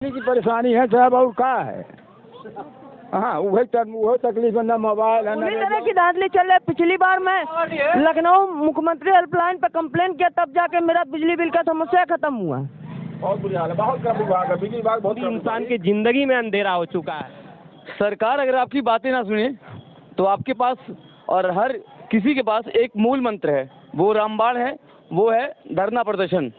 की परेशानी है साहब और क्या है। हाँ वही तकलीफ है, ना मोबाइल है पूरी तरह की धांधली चल रही है। पिछली बार मैं लखनऊ मुख्यमंत्री हेल्पलाइन पर कंप्लेन किया, तब जाके मेरा बिजली बिल का समस्या खत्म हुआ। बहुत बुरी हाल है, बहुत कम विभाग है, बिजली विभाग बहुत इंसान की जिंदगी में अंधेरा हो चुका है। सरकार अगर आपकी बातें ना सुने तो आपके पास और हर किसी के पास एक मूल मंत्र है, वो रामबाण है, वो है धरना प्रदर्शन।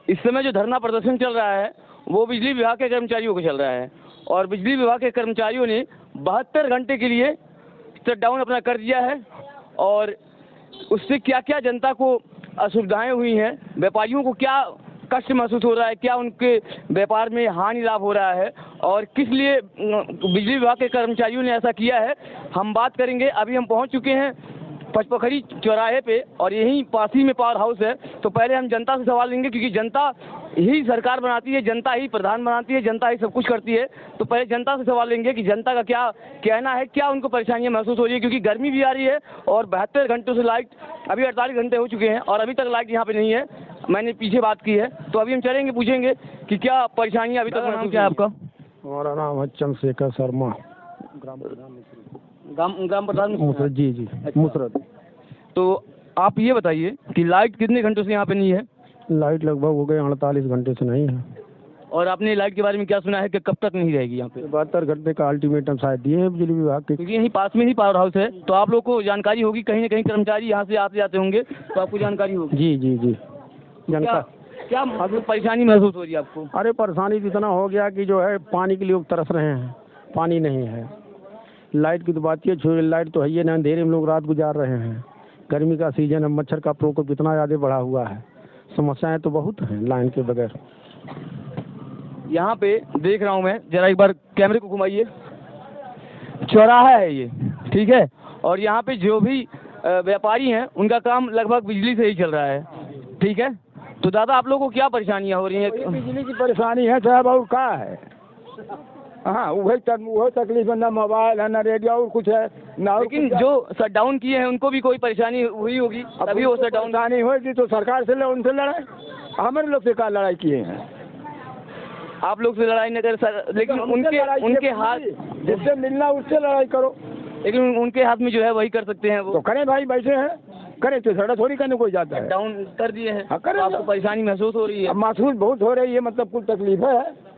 इस समय जो धरना प्रदर्शन चल रहा है वो बिजली विभाग के कर्मचारियों को चल रहा है और बिजली विभाग के कर्मचारियों ने 72 घंटे के लिए शटडाउन अपना कर दिया है। और उससे क्या क्या जनता को असुविधाएं हुई हैं, व्यापारियों को क्या कष्ट महसूस हो रहा है, क्या उनके व्यापार में हानि लाभ हो रहा है और किस लिए बिजली विभाग के कर्मचारियों ने ऐसा किया है, हम बात करेंगे। अभी हम पहुंच चुके हैं पचपोखरी चौराहे पे और यहीं पास ही में पावर हाउस है। तो पहले हम जनता से सवाल लेंगे, क्योंकि जनता ही सरकार बनाती है, जनता ही प्रधान बनाती है, जनता ही सब कुछ करती है। तो पहले जनता से सवाल लेंगे कि जनता का क्या कहना है, क्या उनको परेशानियां महसूस हो रही है, क्योंकि गर्मी भी आ रही है और 72 घंटों से लाइट, अभी 48 घंटे हो चुके हैं और अभी तक लाइट यहाँ पे नहीं है। मैंने पीछे बात की है, तो अभी हम चलेंगे, पूछेंगे कि क्या परेशानियाँ अभी तक। नाम क्या है आपका? हमारा नाम है चंद्रशेखर शर्मा, ग्राम प्रधान मुसरत जी मुसरत। तो आप ये बताइए कि लाइट कितने घंटों से यहाँ पे नहीं है? लाइट लगभग हो गए 48 घंटे से नहीं है। और आपने लाइट के बारे में क्या सुना है कि कब तक नहीं रहेगी यहाँ पे? 72 घंटे का अल्टीमेटम शायद दिए हैं बिजली विभाग के, क्योंकि यहीं पास में ही पावर हाउस है, तो आप लोग को जानकारी होगी, कहीं ना कहीं कर्मचारी यहाँ से आते जाते होंगे, तो आपको जानकारी होगी। जी जानकारी। क्या परेशानी महसूस हो रही है आपको? अरे परेशानी तो इतना हो गया कि जो है पानी के लिए लोग तरस रहे हैं, पानी नहीं है। लाइट की तो बात है, छोड़, लाइट तो है ही ना, अंधेरे में लोग रात गुजार रहे हैं। गर्मी का सीजन है, मच्छर का प्रकोप इतना ज़्यादा बढ़ा हुआ है, समस्याएं तो बहुत हैं लाइन के बगैर। यहाँ पे देख रहा हूँ मैं, जरा एक बार कैमरे को घुमाइए, चौराहा है ये, ठीक है, और यहाँ पे जो भी व्यापारी हैं उनका काम लगभग बिजली से ही चल रहा है, ठीक है। तो दादा आप लोगों को क्या परेशानियाँ हो रही हैं? बिजली की परेशानी है साहब और क्या है। हाँ वही तकलीफ है, ना मोबाइल है, ना रेडियो और कुछ है ना। लेकिन जो शटडाउन किए हैं उनको भी कोई परेशानी हुई होगी, तभी वो शटडाउन नहीं होगी तो सरकार से उनसे लड़ाई, हमारे लोग से क्या लड़ाई किए हैं। आप लोग से लड़ाई न कर सर, लेकिन उनके हाथ जिससे मिलना उससे लड़ाई करो, लेकिन उनके हाथ में जो है वही कर सकते हैं वो। तो करें भाई, बैठे हैं करें, तो सड़ा थोड़ी करने कोई जाता है। डाउन कर दिए हैं। हाँ करें। तो आपको परेशानी महसूस हो रही है? महसूस बहुत हो रही है, मतलब कुछ तकलीफ है।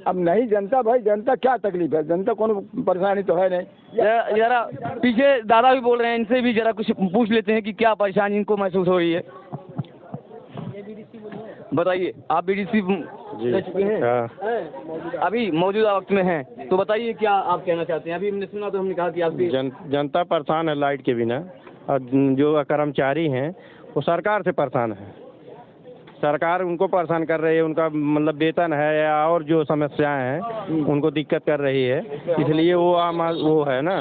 अब नहीं जनता, भाई जनता क्या तकलीफ है, जनता कौन परेशानी तो है नहीं। जरा पीछे दादा भी बोल रहे हैं, इनसे भी जरा कुछ पूछ लेते हैं कि क्या परेशानी इनको महसूस हो रही है। बताइए, आप बीडीसी रह चुके हैं? हाँ। अभी मौजूदा वक्त में हैं, तो बताइए क्या आप कहना चाहते हैं? अभी हमने सुना तो हमने कहा कि आप जनता परेशान है लाइट के बिना, और जो कर्मचारी हैं वो सरकार से परेशान है। सरकार उनको परेशान कर रही है, उनका मतलब वेतन है या और जो समस्याएं हैं उनको दिक्कत कर रही है, इसलिए वो है ना,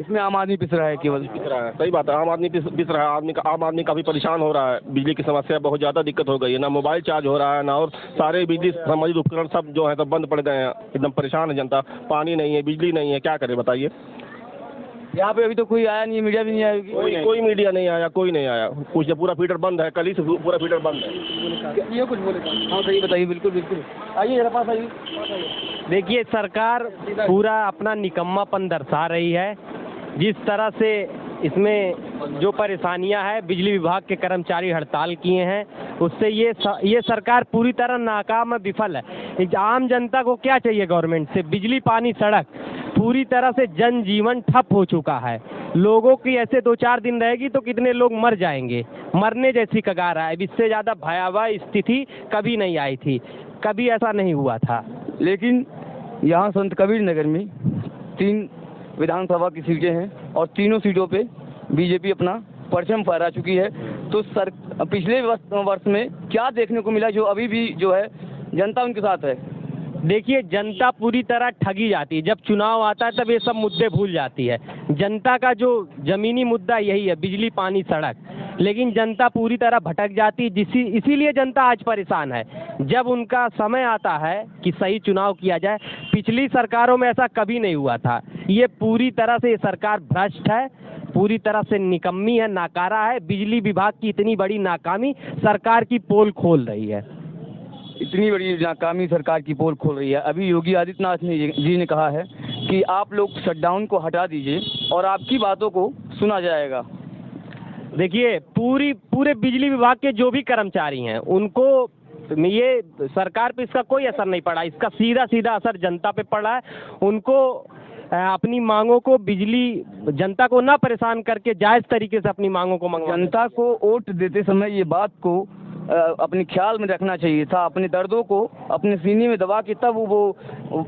इसमें आम आदमी पिस रहा है, केवल पिस रहा है। सही बात है, आम आदमी पिस रहा है। आम आदमी काफ़ी परेशान हो रहा है, बिजली की समस्या बहुत ज़्यादा दिक्कत हो गई है, ना मोबाइल चार्ज हो रहा है, ना और सारे बिजली संबंधित उपकरण सब जो है सब बंद पड़ गए हैं। एकदम परेशान है जनता, पानी नहीं है, बिजली नहीं है, क्या करे बताइए। यहाँ पे अभी तो कोई आया नहीं है, मीडिया भी नहीं आएगी? कोई मीडिया नहीं आया, कोई नहीं आया कुछ, जब पूरा फीडर बंद है, कल ही से पूरा फीडर बंद है। ये कुछ बोले? हाँ सही बताइए, बिल्कुल बिल्कुल, आइए जरा पास आइए। देखिए, सरकार पूरा अपना निकम्मापन दर्शा रही है। जिस तरह से इसमें जो परेशानियां हैं, बिजली विभाग के कर्मचारी हड़ताल किए हैं, उससे ये सरकार पूरी तरह नाकाम विफल है। आम जनता को क्या चाहिए गवर्नमेंट से? बिजली, पानी, सड़क, पूरी तरह से जनजीवन ठप हो चुका है। लोगों की ऐसे 2-4 दिन रहेगी तो कितने लोग मर जाएंगे, मरने जैसी कगार है। अब इससे ज़्यादा भयावह स्थिति कभी नहीं आई थी, कभी ऐसा नहीं हुआ था। लेकिन यहाँ संत कबीर नगर में 3 विधानसभा की सीटें हैं और तीनों सीटों पे बीजेपी अपना परचम फहरा चुकी है। तो पिछले वर्ष में क्या देखने को मिला जो अभी भी जो है जनता उनके साथ है? देखिए, जनता पूरी तरह ठगी जाती है। जब चुनाव आता है तब ये सब मुद्दे भूल जाती है। जनता का जो जमीनी मुद्दा यही है, बिजली, पानी, सड़क, लेकिन जनता पूरी तरह भटक जाती है। इसीलिए जनता आज परेशान है। जब उनका समय आता है कि सही चुनाव किया जाए, पिछली सरकारों में ऐसा कभी नहीं हुआ था। ये पूरी तरह से ये सरकार भ्रष्ट है, पूरी तरह से निकम्मी है, नाकारा है। बिजली विभाग की इतनी बड़ी नाकामी सरकार की पोल खोल रही है। इतनी बड़ी नाकामी सरकार की पोल खोल रही है। अभी योगी आदित्यनाथ जी ने कहा है कि आप लोग शटडाउन को हटा दीजिए और आपकी बातों को सुना जाएगा। देखिए, पूरे बिजली विभाग के जो भी कर्मचारी हैं उनको ये सरकार पे इसका कोई असर नहीं पड़ा, इसका सीधा सीधा असर जनता पे पड़ा है। उनको अपनी मांगों को जनता को ना परेशान करके जायज़ तरीके से अपनी मांगों को जनता को वोट देते समय ये बात को अपने ख्याल में रखना चाहिए था, अपने दर्दों को अपने सीने में दबा के तब वो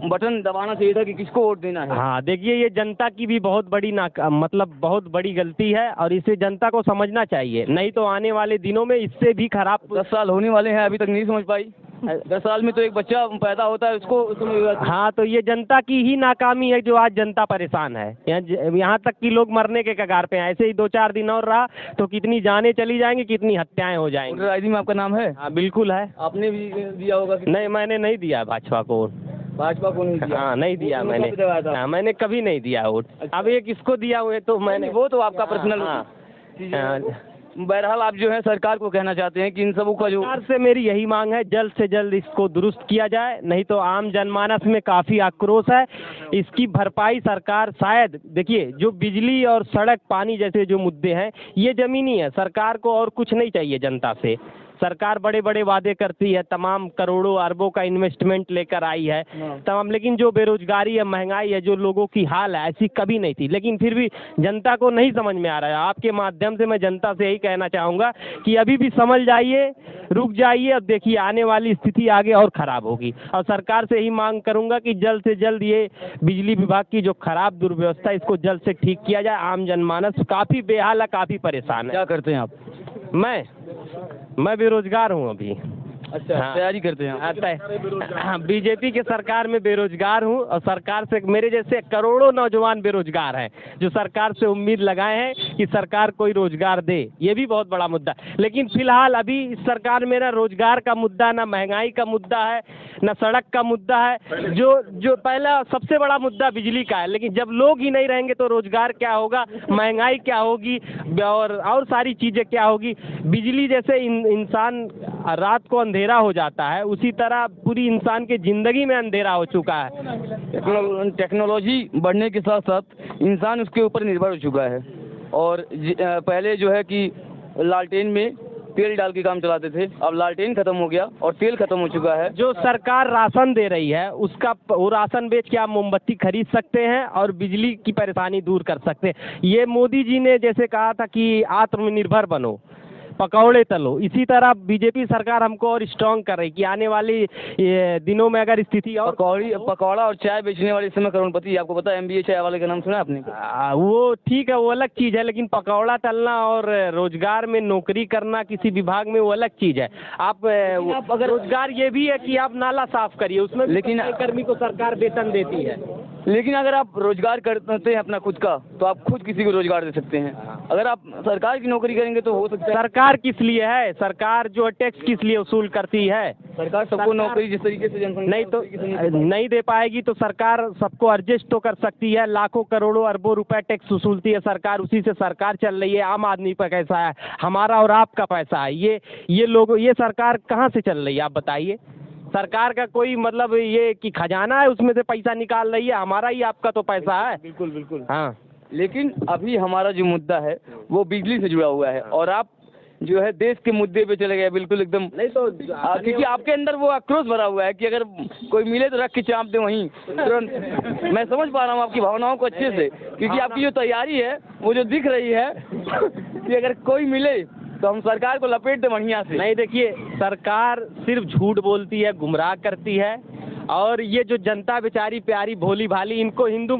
बटन दबाना चाहिए था कि किसको वोट देना है। हाँ, देखिए, ये जनता की भी बहुत बड़ी बहुत बड़ी गलती है और इसे जनता को समझना चाहिए, नहीं तो आने वाले दिनों में इससे भी खराब। 10 साल होने वाले हैं, अभी तक नहीं समझ पाई। 10 साल में तो एक बच्चा पैदा होता है, उसको हाँ, तो ये जनता की ही नाकामी है जो आज जनता परेशान है। यहाँ तक कि लोग मरने के कगार पे हैं। ऐसे ही 2-4 दिन और रहा तो कितनी जानें चली जाएंगी, कितनी हत्याएं हो जाएंगी। वोटर आईडी में आपका नाम है? हाँ, बिल्कुल है। आपने भी दिया होगा कि? नहीं, मैंने नहीं दिया भाजपा को। भाजपा को नहीं दिया? हाँ, नहीं दिया मैंने। हाँ, मैंने कभी नहीं दिया वोट। अब ये किसको दिया हुए तो मैंने, वो तो आपका पर्सनल। बहरहाल आप जो है सरकार को कहना चाहते हैं कि इन सबों का जो सरकार से मेरी यही मांग है, जल्द से जल्द इसको दुरुस्त किया जाए, नहीं तो आम जनमानस में काफ़ी आक्रोश है। इसकी भरपाई सरकार शायद, देखिए, जो बिजली और सड़क पानी जैसे जो मुद्दे हैं ये ज़मीनी है, सरकार को और कुछ नहीं चाहिए जनता से। सरकार बड़े बड़े वादे करती है, तमाम करोड़ों अरबों का इन्वेस्टमेंट लेकर आई है तमाम, लेकिन जो बेरोजगारी है, महंगाई है, जो लोगों की हाल है, ऐसी कभी नहीं थी। लेकिन फिर भी जनता को नहीं समझ में आ रहा है। आपके माध्यम से मैं जनता से यही कहना चाहूँगा कि अभी भी समझ जाइए, रुक जाइए, अब देखिए आने वाली स्थिति आगे और ख़राब होगी। और सरकार से यही मांग करूँगा कि जल्द से जल्द ये बिजली विभाग की जो खराब दुर्व्यवस्था, इसको जल्द से ठीक किया जाए। आम जनमानस काफ़ी बेहाल है, काफ़ी परेशान है। क्या करते हैं आप? मैं बेरोजगार हूँ अभी। अच्छा, हाँ, तैयारी करते हैं? हाँ, बीजेपी के सरकार में बेरोजगार हूँ और सरकार से मेरे जैसे करोड़ों नौजवान बेरोजगार हैं जो सरकार से उम्मीद लगाए हैं कि सरकार कोई रोजगार दे। ये भी बहुत बड़ा मुद्दा, लेकिन फिलहाल अभी इस सरकार में ना रोजगार का मुद्दा, ना महंगाई का मुद्दा है, ना सड़क का मुद्दा है। जो पहला सबसे बड़ा मुद्दा बिजली का है, लेकिन जब लोग ही नहीं रहेंगे तो रोजगार क्या होगा, महंगाई क्या होगी और सारी चीज़ें क्या होगी। बिजली जैसे इंसान रात को अंधेरा हो जाता है, उसी तरह पूरी इंसान की जिंदगी में अंधेरा हो चुका है। टेक्नोलॉजी बढ़ने के साथ साथ इंसान उसके ऊपर निर्भर हो चुका है। और पहले जो है कि लालटेन में तेल डाल के काम चलाते थे, अब लालटेन खत्म हो गया और तेल खत्म हो चुका है। जो सरकार राशन दे रही है उसका, वो राशन बेच के आप मोमबत्ती खरीद सकते हैं और बिजली की परेशानी दूर कर सकते हैं। ये मोदी जी ने जैसे कहा था कि आत्मनिर्भर बनो, पकौड़े तलो, इसी तरह बीजेपी सरकार हमको और स्ट्रांग कर रही कि आने वाली दिनों में अगर स्थिति और पकौड़ा और चाय बेचने वाले इस समय करोड़पति, आपको पता है? MBA चाय वाले का नाम सुना आपने? वो ठीक है, वो अलग चीज़ है, लेकिन पकौड़ा तलना और रोजगार में नौकरी करना किसी विभाग में वो अलग चीज़ है। आप अगर रोजगार ये भी है कि आप नाला साफ करिए, उसमें लेकिन कर्मी को सरकार वेतन देती है। लेकिन अगर आप रोजगार करते हैं अपना खुद का, तो आप खुद किसी को रोजगार दे सकते हैं। अगर आप सरकार की नौकरी करेंगे तो हो सकता है। सरकार किस लिए है? सरकार जो टैक्स किस लिए वसूल करती है? सरकार सबको नौकरी जिस तरीके से नहीं दे पाएगी तो सरकार सबको एडजस्ट तो कर सकती है। लाखों करोड़ों अरबों रुपए टैक्स वसूलती है सरकार, उसी से सरकार चल रही है। आम आदमी पर पैसा है, हमारा और आपका पैसा है। ये सरकार कहाँ से चल रही है, आप बताइए? सरकार का कोई मतलब ये कि खजाना है उसमें से पैसा निकाल रही है? हमारा ही आपका तो पैसा है। बिल्कुल बिल्कुल। हाँ, लेकिन अभी हमारा जो मुद्दा है वो बिजली से जुड़ा हुआ है और आप जो है देश के मुद्दे पे चले गए बिल्कुल एकदम। नहीं तो क्योंकि आपके अंदर वो आक्रोश भरा हुआ है कि अगर कोई मिले तो रख के चाँप दे वहीं तुरंत। मैं समझ पा रहा हूँ आपकी भावनाओं को अच्छे से, क्योंकि आपकी जो तैयारी है वो जो दिख रही है कि अगर कोई मिले तो हम सरकार को लपेट दे बढ़िया से। नहीं, देखिए, सरकार सिर्फ झूठ बोलती है, गुमराह करती है, और ये जो जनता बेचारी प्यारी भोली भाली, इनको हिंदू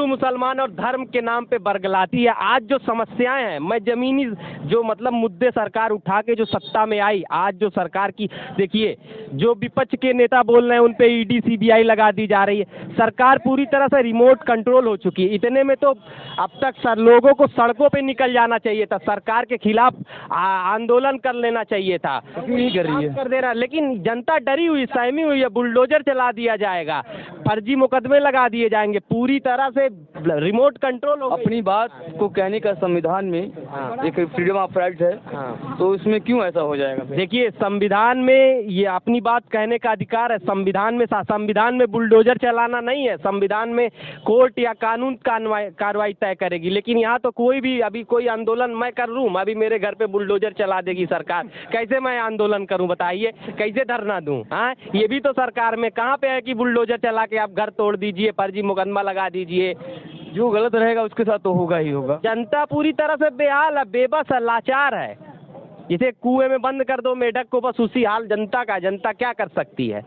मुसलमान और धर्म के नाम पे बरगलाती है। आज जो समस्याएं हैं, मैं जमीनी जो मतलब मुद्दे सरकार उठा के जो सत्ता में आई, आज जो सरकार की देखिए, जो विपक्ष के नेता बोल रहे हैं उन पे ED CBI लगा दी जा रही है। सरकार पूरी तरह से रिमोट कंट्रोल हो चुकी है। इतने में तो अब तक लोगों को सड़कों पे निकल जाना चाहिए था, सरकार के खिलाफ आंदोलन कर लेना चाहिए था। नहीं कर रही है, कर दे रहा, लेकिन जनता डरी हुई, सहमी हुई है। बुलडोजर चला दिया जाएगा, फर्जी मुकदमे लगा दिए जाएंगे, पूरी तरह से रिमोट कंट्रोल हो गई। अपनी बात को कहने का संविधान में एक फ्रीडम ऑफ राइट है, तो इसमें क्यों ऐसा हो जाएगा? देखिए, संविधान में ये अपनी बात कहने का अधिकार है। संविधान में बुलडोजर चलाना नहीं है। संविधान में कोर्ट या कानून कार्रवाई तय करेगी। लेकिन यहाँ तो कोई भी, अभी कोई आंदोलन मैं कर लूँ, अभी मेरे घर पे बुलडोजर चला देगी सरकार, कैसे मैं आंदोलन करूँ बताइए? कैसे धरना दूँ? हाँ, ये भी तो सरकार में कहाँ पे है कि बुलडोजर चला के आप घर तोड़ दीजिए, फर्जी मुकदमा लगा दीजिए। जो गलत रहेगा उसके साथ तो होगा ही होगा। जनता पूरी तरह से बेहाल है, बेबस है, लाचार है। जिसे कुएं में बंद कर दो मेढक को, बस उसी हाल जनता का। जनता क्या कर सकती है?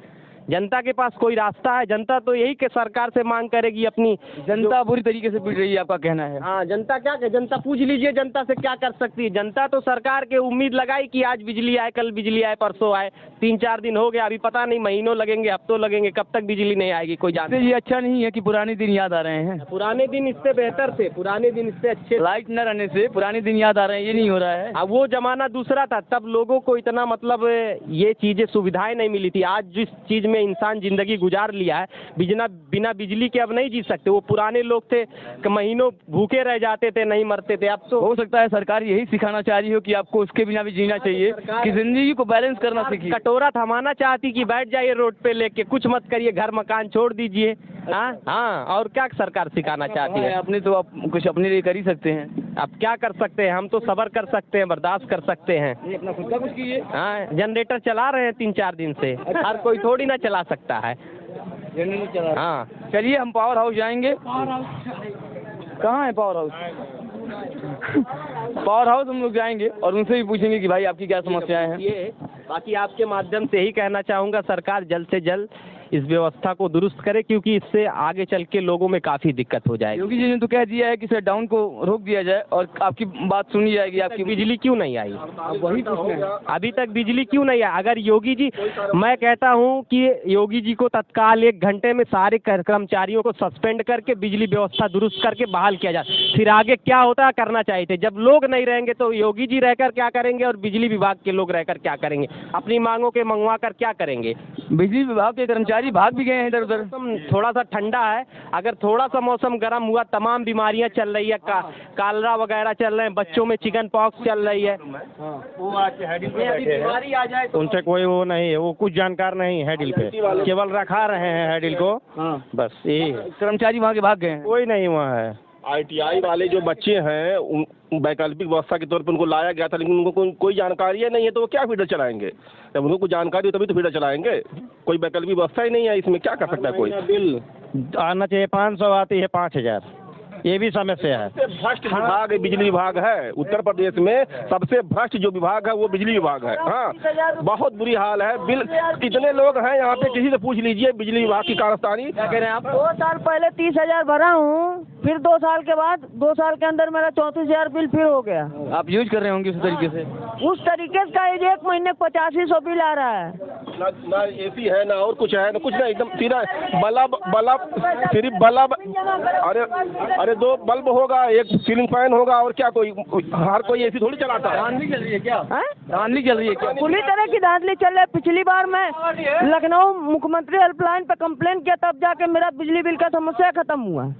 जनता के पास कोई रास्ता है? जनता तो यही कि सरकार से मांग करेगी अपनी। जनता बुरी तरीके से पीट रही है, आपका कहना है? हाँ, जनता क्या करे? जनता पूछ लीजिए जनता से क्या कर सकती है। जनता तो सरकार के उम्मीद लगाई कि आज बिजली आए, कल बिजली आए, परसों आए। 3-4 दिन हो गया, अभी पता नहीं महीनों लगेंगे, हफ्तों लगेंगे, कब तक बिजली नहीं आएगी कोई जानता। ये अच्छा नहीं है कि पुराने दिन याद आ रहे हैं। पुराने दिन इससे बेहतर थे, पुराने दिन इससे अच्छे। लाइट न रहने से पुराने दिन याद आ रहे हैं, ये नहीं हो रहा है। अब वो जमाना दूसरा था, तब लोगों को इतना मतलब ये चीजें सुविधाएं नहीं मिली थी। आज जिस चीज में इंसान जिंदगी गुजार लिया है, बिना बिजली के अब नहीं जी सकते। वो पुराने लोग थे कि महीनों भूखे रह जाते थे, नहीं मरते थे। अब तो हो सकता है सरकार यही सिखाना चाह रही हो कि आपको उसके बिना भी जीना चाहिए, कि जिंदगी को बैलेंस करना सीखिए। कटोरा थमाना चाहती कि बैठ जाइए रोड पे लेके, कुछ मत करिए, घर मकान छोड़ दीजिए। हाँ, और क्या सरकार सिखाना चाहती है? अपने तो आप कुछ अपने लिए कर ही सकते हैं। अब क्या कर सकते हैं? हम तो सब्र कर सकते हैं, बर्दाश्त कर सकते हैं। अपना खुद का कुछ कीजिए। हाँ, जनरेटर चला रहे हैं 3-4 दिन से। हर कोई थोड़ी ना चला सकता है। हाँ, चलिए हम पावर हाउस जाएंगे। कहाँ है पावर हाउस? पावर हाउस हम लोग जाएंगे और उनसे भी पूछेंगे कि भाई आपकी क्या समस्याएं हैं। ये बाकी आपके माध्यम से ही कहना चाहूँगा, सरकार जल्द से जल्द इस व्यवस्था को दुरुस्त करे, क्योंकि इससे आगे चल के लोगों में काफ़ी दिक्कत हो जाएगी। योगी जी ने तो कह दिया है कि शटडाउन को रोक दिया जाए और आपकी बात सुनी जाएगी। आपकी बिजली क्यों नहीं आई? वही पूछना है, अभी तक बिजली क्यों नहीं आई? अगर योगी जी, मैं कहता हूं कि योगी जी को तत्काल 1 घंटे में सारे कर्मचारियों को सस्पेंड करके बिजली व्यवस्था दुरुस्त करके बहाल किया जाए। फिर आगे क्या होता है करना चाहिए थे। जब लोग नहीं रहेंगे तो योगी जी रहकर क्या करेंगे और बिजली विभाग के लोग रहकर क्या करेंगे? अपनी मांगों के मंगवा कर क्या करेंगे? बिजली विभाग के कर्मचारी भाग भी गए हैं इधर उधर। थोड़ा सा ठंडा है, अगर थोड़ा सा मौसम गर्म हुआ, तमाम बीमारियां चल रही है, कालरा वगैरह चल रहे हैं, बच्चों में चिकन पॉक्स चल रही है। बीमारी आ जाए तो उनसे कोई वो नहीं है, वो कुछ जानकार नहीं है हैडिल पे, केवल रखा रहे हैं हैडिल को। बस यही है। कर्मचारी वहाँ के भाग गए हैं। कोई नहीं वहाँ है। ITI वाले जो बच्चे हैं, वैकल्पिक व्यवस्था के तौर पर उनको लाया गया था, लेकिन उनको कोई जानकारी नहीं है, तो वो क्या फीडर चलाएंगे? जब उनको कुछ जानकारी हो तभी तो फीडर चलाएंगे। कोई वैकल्पिक व्यवस्था ही नहीं है, इसमें क्या कर सकता है कोई? बिल आना चाहिए, 500 आती है 5000, ये भी समस्या है। सबसे भ्रष्ट विभाग बिजली विभाग है। उत्तर प्रदेश में सबसे भ्रष्ट जो विभाग है वो बिजली विभाग है। हाँ, बहुत बुरी हाल है। बिल कितने लोग हैं यहाँ पे, किसी से पूछ लीजिए बिजली विभाग की कारस्तानी। क्या कह रहे हैं आप? 2 साल पहले 30,000 भरा हूँ, फिर 2 साल के बाद 2 साल के अंदर मेरा 34,000 बिल फिर हो गया। आप यूज कर रहे होंगे उस तरीके से? उस तरीके का 1 महीने 8500 बिल आ रहा है। ना AC है, ना और कुछ है, ना कुछ नहीं, एकदम सीधा बल्ब सिर्फ बल्ब। अरे 2 बल्ब होगा, 1 सीलिंग फैन होगा, और क्या कोई हर कोई AC थोड़ी चलाता है? धांधली चल रही है क्या? धांधली चल रही है क्या? पूरी तरह की धांधली चल रही है। पिछली बार मैं लखनऊ मुख्यमंत्री हेल्पलाइन पे कंप्लेन किया, तब जाके मेरा बिजली बिल का समस्या खत्म हुआ।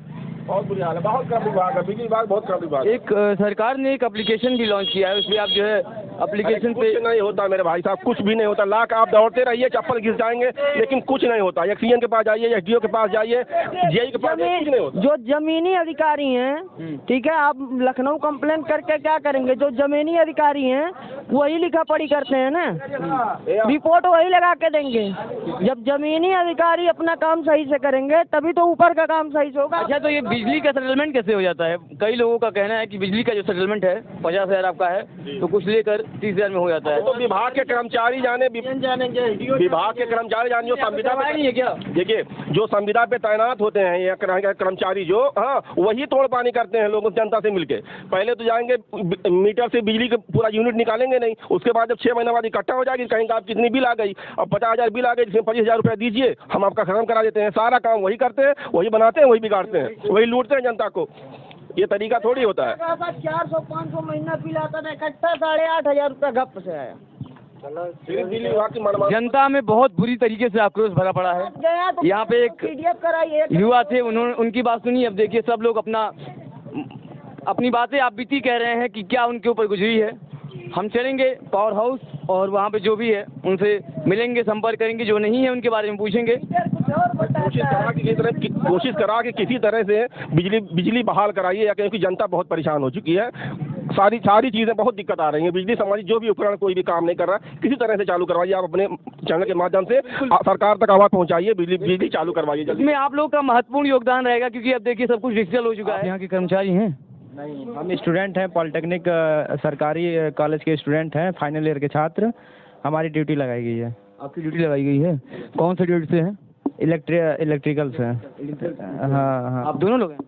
बहुत बुरी हाल है, बहुत खराब विभाग है बिजली विभाग, बहुत खराब विभाग है। एक सरकार ने एक एप्लीकेशन भी लॉन्च किया है, उसमें आप जो है एप्लीकेशन पे कुछ नहीं होता मेरे भाई साहब, कुछ भी नहीं होता। लाख आप दौड़ते रहिए, चप्पल घिस जाएंगे, लेकिन कुछ नहीं होता। एक्सीएन के पास जाइए, SDO के पास जाइए, JI के पास जाइए, कुछ नहीं होता। जो जमीनी अधिकारी हैं, ठीक है, आप लखनऊ कंप्लेन करके क्या करेंगे? जो जमीनी अधिकारी हैं वही लिखा पढ़ी करते हैं ना, रिपोर्ट वही लगा के देंगे। जब जमीनी अधिकारी अपना काम सही से करेंगे तभी तो ऊपर का काम सही से होगा। अच्छा, तो ये बिजली का सेटलमेंट कैसे हो जाता है? कई लोगों का कहना है कि बिजली का जो सेटलमेंट है 50,000 आपका है, तो कुछ लेकर 30,000 में हो जाता है। तो विभाग के कर्मचारी जाने, विभाग के कर्मचारी जाने जो संविदा में नहीं है क्या? देखिए, जो संविदा पे तैनात होते हैं या कर्मचारी जो, हाँ, वही तोड़ पानी करते हैं लोगों जनता से मिलके। पहले तो जाएंगे मीटर से बिजली का पूरा यूनिट निकालेंगे नहीं, उसके बाद जब 6 महीने बाद इकट्ठा हो जाएगी, कहेंगे आप कितनी बिल आ गई, अब 50,000 बिल आ गई, जिसमें 25,000 रुपये दीजिए, हम आपका खत्म करा देते हैं। सारा काम वही करते हैं, वही बनाते हैं, वही बिगाड़ते हैं, वही लूटते हैं जनता को। ये तरीका थोड़ी होता है। 400-500 महीना बिल आता था इकट्ठा, 8,500 रुपया गप से आया। बिजली विभाग की मनमानी जनता में बहुत बुरी तरीके से आक्रोश भरा पड़ा है। यहाँ पे एक PDF कराइए। युवा थे, उन्होंने उनकी बात सुनी। अब देखिए सब लोग अपनी बातें आप बीती कह रहे हैं कि क्या उनके ऊपर गुजरी है। हम चलेंगे पावर हाउस और वहाँ पे जो भी है उनसे मिलेंगे, संपर्क करेंगे, जो नहीं है उनके बारे में पूछेंगे। कोशिश करा कि किसी तरह से बिजली बहाल कराइए, या क्योंकि जनता बहुत परेशान हो चुकी है। सारी चीज़ें बहुत दिक्कत आ रही हैं। बिजली संबंधी जो भी उपकरण कोई भी काम नहीं कर रहा, किसी तरह से चालू करवाइए। आप अपने चैनल के माध्यम से सरकार तक आवाज़ पहुंचाइए, बिजली चालू करवाइए जल्दी। इसमें आप लोग का महत्वपूर्ण योगदान रहेगा, क्योंकि अब देखिए सब कुछ डिजिटल हो चुका है। यहाँ के कर्मचारी हैं? नहीं, हम स्टूडेंट हैं, पॉलिटेक्निक सरकारी कॉलेज के स्टूडेंट हैं, फाइनल ईयर के छात्र। हमारी ड्यूटी लगाई गई है। आपकी ड्यूटी लगाई गई है? कौन से ड्यूटी से हैं? इलेक्ट्रिकल से। हाँ। आप दोनों लोग हैं?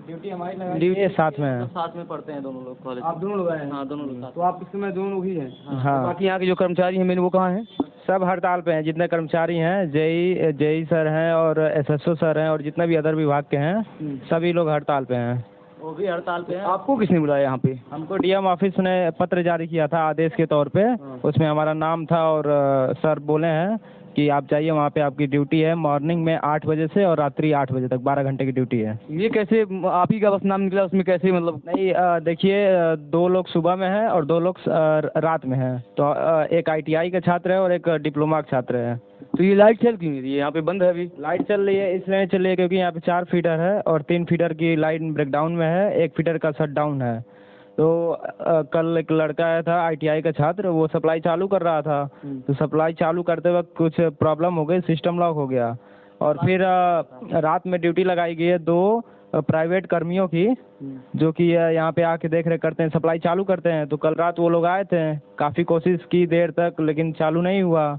ड्यूटी हमारी ड्यूटी साथ में है। साथ में पढ़ते हैं दोनों लोग कॉलेज? आप दोनों लोग आए हैं? हाँ, दोनों लोग। तो आप इस समय दोनों लोग ही हैं? हाँ। बाकी यहाँ के जो कर्मचारी हैं मेरे, वो कहाँ हैं? सब हड़ताल पे हैं। जितने कर्मचारी हैं, जेई सर हैं और SSO सर हैं और जितने भी अदर विभाग के हैं, सभी लोग हड़ताल पे हैं। वो भी हड़ताल पे हैं। आपको किसने बुलाया यहाँ पे? हमको DM ऑफिस ने पत्र जारी किया था आदेश के तौर पे। उसमें हमारा नाम था और सर बोले हैं कि आप जाइए, वहाँ पे आपकी ड्यूटी है मॉर्निंग में 8 बजे से और रात्रि 8 बजे तक, 12 घंटे की ड्यूटी है। ये कैसे आप ही का बस नाम निकला? उसमें कैसे मतलब? नहीं, देखिए 2 लोग सुबह में हैं और 2 लोग रात में हैं। तो एक ITI का छात्र है और एक डिप्लोमा का छात्र है। तो ये लाइट चल क्यों नहीं रही है? यहाँ पे बंद है अभी। लाइट चल रही है इसलिए चल रही है क्योंकि यहाँ पे 4 फीडर है और 3 फीडर की लाइन ब्रेकडाउन में है, 1 फीडर का शट डाउन है। तो कल एक लड़का आया था ITI का छात्र, वो सप्लाई चालू कर रहा था। तो सप्लाई चालू करते वक्त कुछ प्रॉब्लम हो गई, सिस्टम लॉक हो गया। और फिर रात में ड्यूटी लगाई गई है 2 प्राइवेट कर्मियों की, जो कि यहाँ पे आके देख रेख करते हैं, सप्लाई चालू करते हैं। तो कल रात वो लोग आए थे, काफ़ी कोशिश की देर तक, लेकिन चालू नहीं हुआ।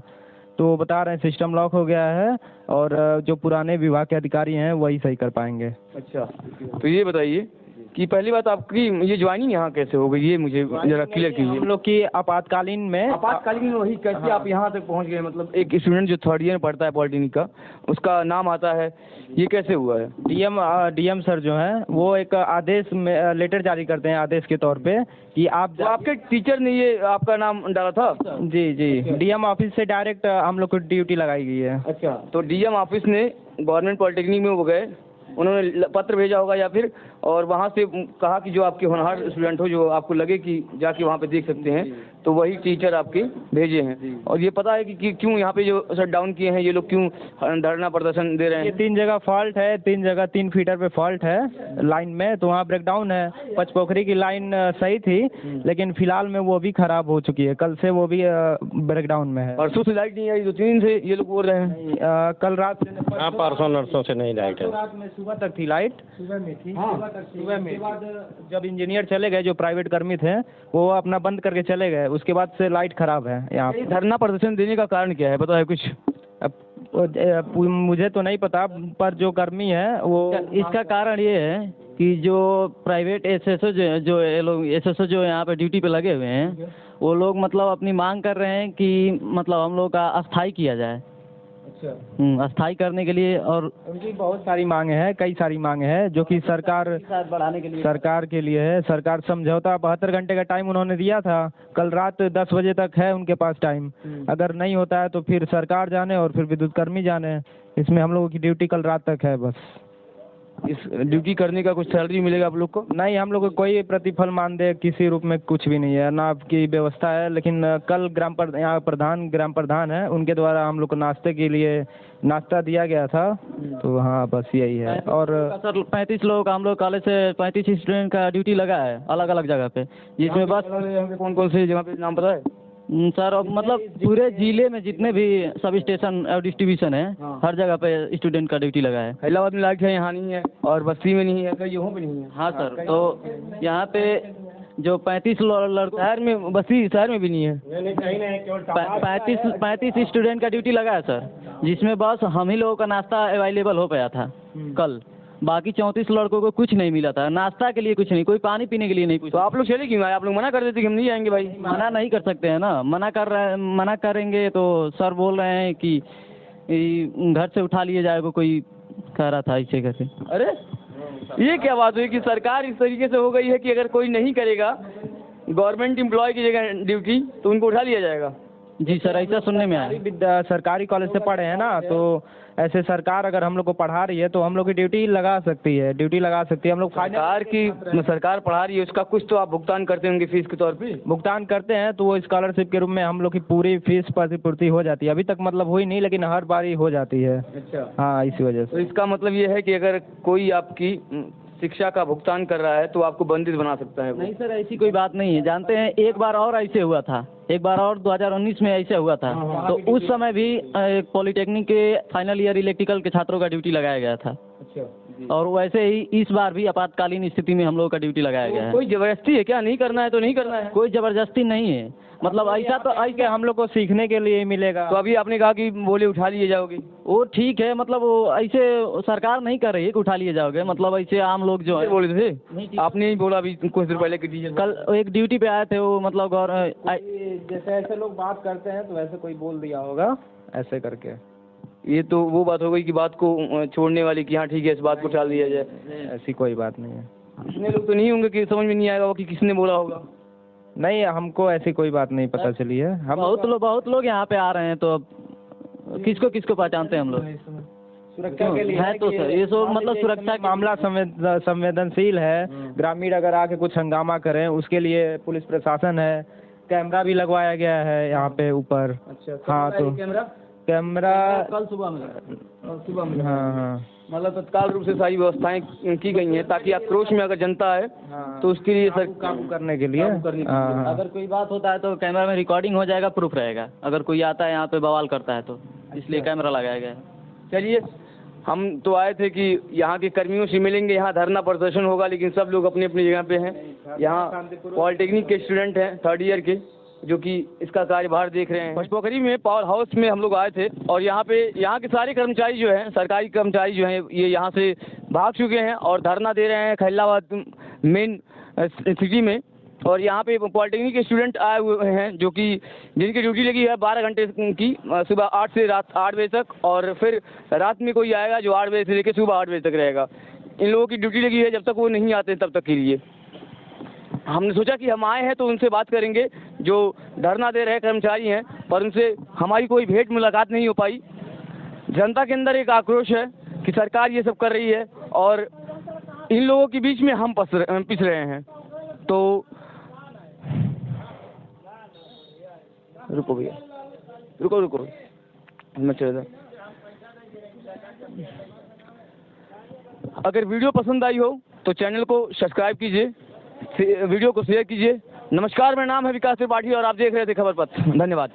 तो वो बता रहे हैं सिस्टम लॉक हो गया है और जो पुराने विभाग के अधिकारी हैं वही सही कर पाएंगे। अच्छा, तो ये बताइए कि पहली बात आपकी ये ज्वाइनिंग यहाँ कैसे हो गई, ये मुझे जरा क्लियर कीजिए। हम लोग की आपातकालीन में वही कैसे आप यहाँ तक पहुँच गए? मतलब एक स्टूडेंट जो 3rd ईयर में पढ़ता है पॉलिटेक्निक का, उसका नाम आता है, ये कैसे हुआ है? DM सर जो हैं वो एक आदेश में लेटर जारी करते हैं आदेश के तौर पे कि आप तो आपके टीचर ने ये आपका नाम डाला था? जी DM ऑफिस से डायरेक्ट हम लोग को ड्यूटी लगाई गई है। अच्छा, तो DM ऑफिस ने गवर्नमेंट पॉलिटेक्निक में वो गए, उन्होंने पत्र भेजा होगा या फिर, और वहाँ से कहा कि जो आपके होनहार स्टूडेंट हो, जो आपको लगे कि जाके वहाँ पे देख सकते हैं, तो वही टीचर आपके भेजे हैं। और ये पता है कि क्यों यहाँ पे जो शट डाउन किए हैं ये लोग, क्यों धरना प्रदर्शन दे रहे हैं? ये 3 जगह फॉल्ट है, 3 जगह 3 फीडर पे फॉल्ट है लाइन में, तो वहाँ ब्रेकडाउन है। पचपोखरी की लाइन सही थी, लेकिन फिलहाल में वो भी खराब हो चुकी है, कल से वो भी ब्रेकडाउन में है। परसों से लाइट नहीं आई, 2 दिन से ये लोग बोल रहे हैं। कल रात से, परसों नरसों से नहीं लाइट है। रात में सुबह तक थी लाइट, सुबह में थी। सुबह में जब इंजीनियर चले गए, जो प्राइवेट कर्मी थे, वो अपना बंद करके चले गए, उसके बाद से लाइट खराब है यहाँ पे। धरना प्रदर्शन देने का कारण क्या है, पता है कुछ? मुझे तो नहीं पता, पर जो कर्मी है वो, इसका कारण ये है कि जो प्राइवेट SSO जो यहाँ पे ड्यूटी पे लगे हुए हैं, वो लोग मतलब अपनी मांग कर रहे हैं कि मतलब हम लोग का अस्थाई किया जाए। अच्छा, अस्थाई करने के लिए, और उनकी बहुत सारी मांगे हैं, कई सारी मांगे हैं जो कि सरकार बढ़ाने के लिए, सरकार के लिए है। सरकार समझौता 72 घंटे का टाइम उन्होंने दिया था, कल रात 10 बजे तक है उनके पास टाइम। अगर नहीं होता है तो फिर सरकार जाने और फिर विद्युत कर्मी जाने। इसमें हम लोगों की ड्यूटी कल रात तक है बस। इस ड्यूटी करने का कुछ सैलरी मिलेगा आप लोग को? नहीं, हम लोग को कोई प्रतिफल मानदेय किसी रूप में कुछ भी नहीं है, ना आपकी व्यवस्था है। लेकिन कल यहाँ ग्राम प्रधान है, उनके द्वारा हम लोग को नाश्ते के लिए नाश्ता दिया गया था। तो हाँ, बस यही है। और सर 35 लोग हम लोग कॉलेज से 35 स्टूडेंट का ड्यूटी लगा है अलग अलग जगह पे, जिसमें बस कौन कौन से जगह पे नाम पता है? सर अब मतलब पूरे जिले में जितने भी सब स्टेशन और डिस्ट्रीब्यूशन है, हर जगह पे स्टूडेंट का ड्यूटी लगा है। इलाहाबाद में लाइट है, यहाँ नहीं है, और बस्ती में नहीं है, कई जगहों पे नहीं है। हाँ सर, तो यहाँ पे जो 35 लड़के शहर में, बस्ती शहर में भी नहीं है। 35 स्टूडेंट का ड्यूटी लगा है सर, जिसमें बस हम ही लोगों का नाश्ता अवेलेबल हो पाया था कल। बाकी 34 लड़कों को कुछ नहीं मिला था, नाश्ता के लिए कुछ नहीं, कोई पानी पीने के लिए नहीं पूछा। तो आप लोग चले क्यों आए? आप लोग मना कर देते कि हम नहीं आएंगे भाई। मना नहीं कर सकते हैं ना, मना करेंगे तो सर बोल रहे हैं कि घर से उठा लिए जाएगा, कोई कह रहा था इसे करके। अरे ये क्या बात हुई कि सरकार इस तरीके से हो गई है कि अगर कोई नहीं करेगा गवर्नमेंट एम्प्लॉय की जगह ड्यूटी तो उनको उठा लिया जाएगा? जी सर, ऐसा सुनने में आया। सरकारी कॉलेज से पढ़े हैं ना, तो ऐसे सरकार अगर हम लोग को पढ़ा रही है तो हम लोग की ड्यूटी लगा सकती है, हम लोग सरकार पढ़ा रही है, उसका कुछ तो आप भुगतान करते होंगे फीस के तौर पे? भुगतान करते हैं, तो वो स्कॉलरशिप के रूप में हम लोग की पूरी फीस प्रतिपूर्ति हो जाती है। अभी तक मतलब हुई नहीं, लेकिन हर बार ही हो जाती है। अच्छा। हाँ, इसी वजह तो से। इसका मतलब ये है कि अगर कोई आपकी शिक्षा का भुगतान कर रहा है तो आपको बंदित बना सकता है वो? नहीं सर, ऐसी कोई बात नहीं है। जानते हैं, एक बार और ऐसे हुआ था, एक बार और 2019 में ऐसे हुआ था। तो उस समय भी पॉलिटेक्निक के फाइनल ईयर इलेक्ट्रिकल के छात्रों का ड्यूटी लगाया गया था। अच्छा। और वैसे ही इस बार भी आपातकालीन स्थिति में हम लोगों का ड्यूटी लगाया गया है। कोई जबरदस्ती है क्या? नहीं करना है तो नहीं करना है? कोई जबरदस्ती नहीं है, मतलब ऐसा तो ऐसे हम लोग को सीखने के लिए मिलेगा। तो अभी आपने कहा कि बोले उठा लिए जाओगे। वो ठीक है, मतलब वो ऐसे सरकार नहीं कर रही है कि उठा लिए जाओगे, मतलब ऐसे आम लोग जो है। बोले थे आपने ही बोला अभी कुछ देर पहले कि डीजल। कल एक ड्यूटी पे आए थे वो, मतलब जैसे ऐसे लोग बात करते हैं तो वैसे कोई बोल दिया होगा ऐसे करके। ये तो वो बात हो गई कि बात को छोड़ने वाली, कि हाँ ठीक है इस बात को टाल दिया जाए। ऐसी कोई बात नहीं है। इतने लोग तो नहीं होंगे कि समझ में नहीं आएगा वो कि किसने बोला होगा? नहीं, हमको ऐसी कोई बात नहीं पता चली है। हम बहुत लोग यहाँ पे आ रहे हैं, तो अब किसको किसको पहचानते हैं हम लोग? सुरक्षा के लिए है तो सर, ये सब मतलब सुरक्षा के मामला संवेदनशील है। ग्रामीण अगर आके कुछ हंगामा करें, उसके लिए पुलिस प्रशासन है, कैमरा भी लगवाया गया है यहाँ पे ऊपर। अच्छा। हाँ, तो कैमरा कल सुबह में। हाँ, मतलब तत्काल रूप से सारी व्यवस्थाएं की गई हैं ताकि आक्रोश में अगर जनता है तो उसके लिए काबू करने के लिए। अगर कोई बात होता है तो कैमरा में रिकॉर्डिंग हो जाएगा, प्रूफ रहेगा। अगर कोई आता है यहाँ पे बवाल करता है तो इसलिए कैमरा लगाया गया है। चलिए, हम तो आए थे कि यहाँ के कर्मियों से मिलेंगे, यहाँ धरना प्रदर्शन होगा, लेकिन सब लोग अपनी अपनी जगह पे हैं। यहाँ पॉलिटेक्निक के स्टूडेंट हैं 3rd ईयर के, जो कि इसका कार्यभार देख रहे हैं। पचपोखरी में पावर हाउस में हम लोग आए थे, और यहाँ के सारे कर्मचारी जो हैं, सरकारी कर्मचारी जो हैं, ये यहाँ से भाग चुके हैं और धरना दे रहे हैं खैरलाबाद मेन सिटी में। और यहाँ पे पॉलिटेक्निक के स्टूडेंट आए हुए हैं जो कि जिनकी ड्यूटी लगी है 12 घंटे की, सुबह 8 से रात 8 बजे तक, और फिर रात में कोई आएगा जो 8 बजे से लेकर सुबह 8 बजे तक रहेगा। इन लोगों की ड्यूटी लगी है, जब तक वो नहीं आते तब तक के लिए हमने सोचा कि हम आए हैं तो उनसे बात करेंगे जो धरना दे रहे कर्मचारी हैं, पर उनसे हमारी कोई भेंट मुलाकात नहीं हो पाई। जनता के अंदर एक आक्रोश है कि सरकार ये सब कर रही है और इन लोगों के बीच में हम पिस रहे हैं। तो रुको भैया, रुको मैं चल रहा। अगर वीडियो पसंद आई हो तो चैनल को सब्सक्राइब कीजिए, वीडियो को शेयर कीजिए। नमस्कार, मेरा नाम है विकास त्रिपाठी और आप देख रहे थे खबर पथ। धन्यवाद।